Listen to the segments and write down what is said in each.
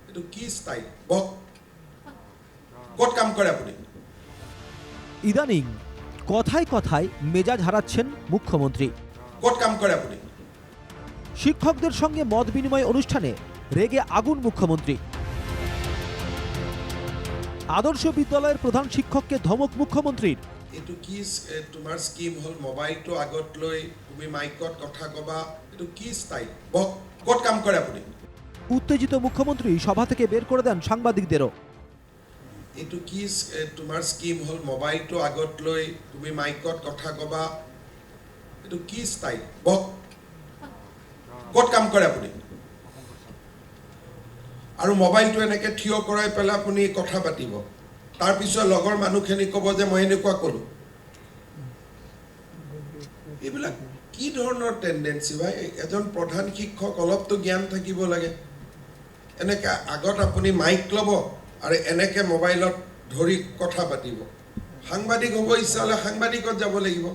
এইটো কি ষ্টাইল ক'ত কাম কৰে আপুনি? ইদানিং কথায় কথায় মেজাজ হারাচ্ছেন মুখ্যমন্ত্রী। ক'ত কাম কৰে আপুনি? শিক্ষকদের সঙ্গে মত বিনিময় অনুষ্ঠানে রেগে আগুন মুখ্যমন্ত্রী। আদর্শ বিদ্যালয়ের প্রধান শিক্ষককে ধমক মুখ্যমন্ত্রীর। এইটো কি তোমাৰ স্কিম হ'ল মোবাইলটো আগত লৈ তুমি মাইকত কথা কবা, এইটো কি ষ্টাইল? ক'ত কাম কৰে আপুনি? উত্তেজিত মুখ্যমন্ত্রী সভা থেকে বের করে দেন সাংবাদিকদেরও। এইটো কি তোমাৰ স্কিম হ'ল মোবাইলটো আগত লৈ তুমি মাইকত কথা কবা, এইটো কি ষ্টাইল? ক'ত কাম কৰে আপুনি? আৰু মোবাইলটো এনেকৈ থিয় কৰাই পেলাই আপুনি কথা পাতিব, তাৰপিছত লগৰ মানুহখিনি ক'ব যে মই এনেকুৱা ক'লোঁ। এইবিলাক কি ধৰণৰ টেণ্ডেঞ্চি ভাই? এজন প্ৰধান শিক্ষক অলপতো জ্ঞান থাকিব লাগে। এনেকৈ আগত আপুনি মাইক ল'ব আৰু এনেকৈ মোবাইলত ধৰি কথা পাতিব। সাংবাদিক হ'ব ইচ্ছা হ'লে সাংবাদিকত যাব লাগিব।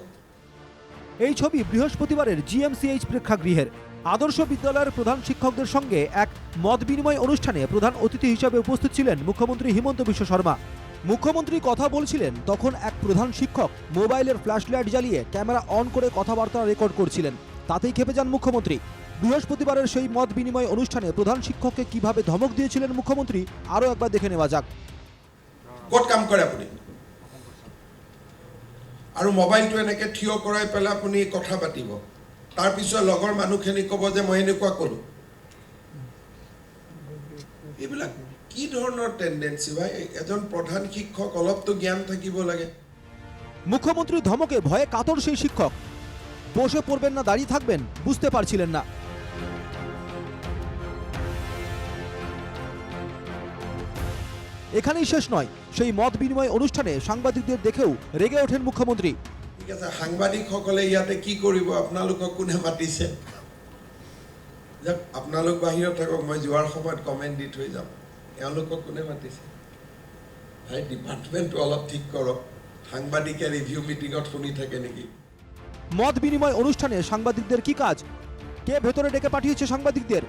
এই ছবি বৃহস্পতিবারের জিএমসিএইচ প্রেক্ষাগৃহের। আদর্শ বিদ্যালয়ের প্রধান শিক্ষকদের সঙ্গে এক মত বিনিময় অনুষ্ঠানে প্রধান অতিথি হিসেবে উপস্থিত ছিলেন মুখ্যমন্ত্রী হিমন্ত বিশ্ব শর্মা। মুখ্যমন্ত্রী কথা বলছিলেন, তখন এক প্রধান শিক্ষক মোবাইলের ফ্ল্যাশ লাইট জ্বালিয়ে ক্যামেরা অন করে কথাবার্তা রেকর্ড করছিলেন। তাতেই খেপে যান মুখ্যমন্ত্রী। বৃহস্পতিবারের সেই মত বিনিময় অনুষ্ঠানে প্রধান শিক্ষককে কিভাবে ধমক দিয়েছিলেন মুখ্যমন্ত্রী আরও একবার দেখে নেওয়া যাক। ক'ত কাম কৰে আপুনি? আৰু মোবাইলটো এনেকৈ থিয় কৰাই পেলাই আপুনি কথা পাতিব, তাৰপিছত লগৰ মানুহখিনি ক'ব যে মই এনেকুৱা ক'লোঁ। এইবিলাক কি ধৰণৰ টেণ্ডেঞ্চি ভাই? এজন প্ৰধান শিক্ষক অলপতো জ্ঞান থাকিব লাগে। মুখ্যমন্ত্রীর ধমকে ভয়ে কাতর সেই শিক্ষক। বসে পড়বেন না দাঁড়িয়ে থাকবেন বুঝতে পারছিলেন না। এখানেই শেষ নয়, সেই মত বিনিময় অনুষ্ঠানে সাংবাদিকদের দেখেও রেগে ওঠেন মুখ্যমন্ত্রী। ঠিক আছে, সাংবাদিকসকলে ইয়াতে কি কৰিব? আপোনালোকক কোনে মাতিছে? যাক, আপোনালোক বাহিৰত থাকক, মই যোৱাৰ সময়ত কমেণ্ট দি থৈ যাম। এওঁলোকক কোনে মাতিছে? ভাই, ডিপাৰ্টমেণ্টটো অলপ ঠিক কৰক। সাংবাদিকে ৰিভিউ মিটিঙত শুনি থাকে নেকি? মত বিনিময় অনুষ্ঠানে সাংবাদিকদের কি কাজ? কে ভেতরে ডেকে পাঠিয়েছে সাংবাদিকদের?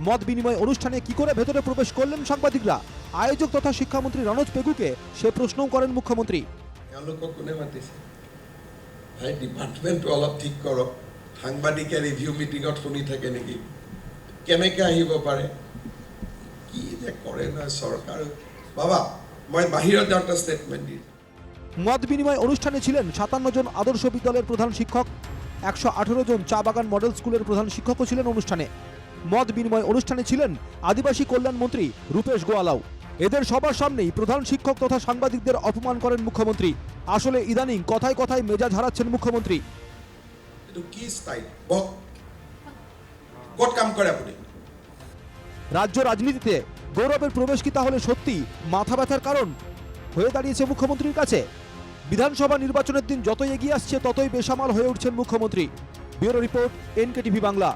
মত বিনিময় অনুষ্ঠানে কি করে ভেতরে প্রবেশ করলেন সাংবাদিকরা? আয়োজক তথা শিক্ষামন্ত্রী রনোজ পেগুকে সে প্রশ্নও করেন মুখ্যমন্ত্রী। এওঁলোকক কোনে মাতিছে? ভাই, ডিপাৰ্টমেণ্টটো অলপ ঠিক কৰক। সাংবাদিকে ৰিভিউ মিটিঙত শুনি থাকে নেকি? কেনেকৈ আহিব পাৰে? কি যে কৰে নহয় চৰকাৰ। বাবা, মই বাহিৰত যাওঁতে ষ্টেটমেণ্ট দিম। মত বিনিময় অনুষ্ঠানে ছিলেন ৫৭ জন আদর্শ বিদ্যালয়ের প্রধান শিক্ষক, ১১৮ জন চা বাগান মডেল স্কুলের প্রধান শিক্ষকও ছিলেন অনুষ্ঠানে। মত বিনিময় অনুষ্ঠানে ছিলেন আদিবাসী কল্যাণ মন্ত্রী রূপেশ গোয়ালাও। এদের সবার সামনেই প্রধান শিক্ষক তথা সাংবাদিকদের অপমান করেন মুখ্যমন্ত্রী। আসলে ইদানিং কথায় কথায় মেজাজ হারাচ্ছেন মুখ্যমন্ত্রী। এইটো কি ষ্টাইল? ক'ত কাম কৰে আপুনি? রাজ্য রাজনীতিতে গৌরবের প্রবেশ কি তাহলে সত্যি মাথা ব্যথার কারণ হয়ে দাঁড়িয়েছে মুখ্যমন্ত্রীর কাছে? বিধানসভা নির্বাচনের দিন যতই এগিয়ে আসছে ততই বেসামাল হয়ে উঠছেন মুখ্যমন্ত্রী। Bureau report, NKTV Bangla.